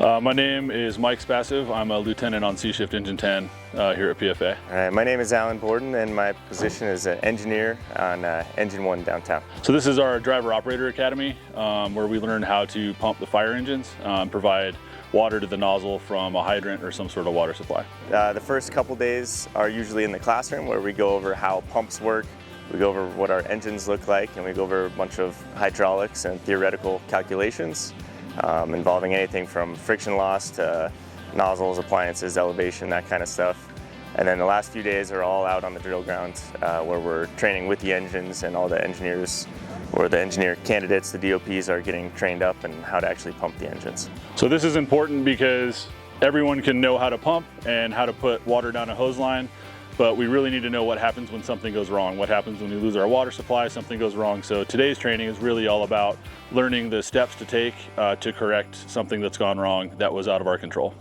My name is Mike Spassive. I'm a lieutenant on C Shift Engine 10 here at PFA. All right, my name is Alan Borden and my position is an engineer on Engine 1 downtown. So this is our driver operator academy where we learn how to pump the fire engines, provide water to the nozzle from a hydrant or some sort of water supply. The first couple days are usually in the classroom where we go over how pumps work, we go over what our engines look like, and we go over a bunch of hydraulics and theoretical calculations involving anything from friction loss to nozzles, appliances, elevation, that kind of stuff. And then the last few days are all out on the drill ground where we're training with the engines, and all the engineers or the engineer candidates, the DOPs, are getting trained up in how to actually pump the engines. So this is important because everyone can know how to pump and how to put water down a hose line, but we really need to know what happens when something goes wrong, what happens when we lose our water supply, something goes wrong. So today's training is really all about learning the steps to take to correct something that's gone wrong that was out of our control.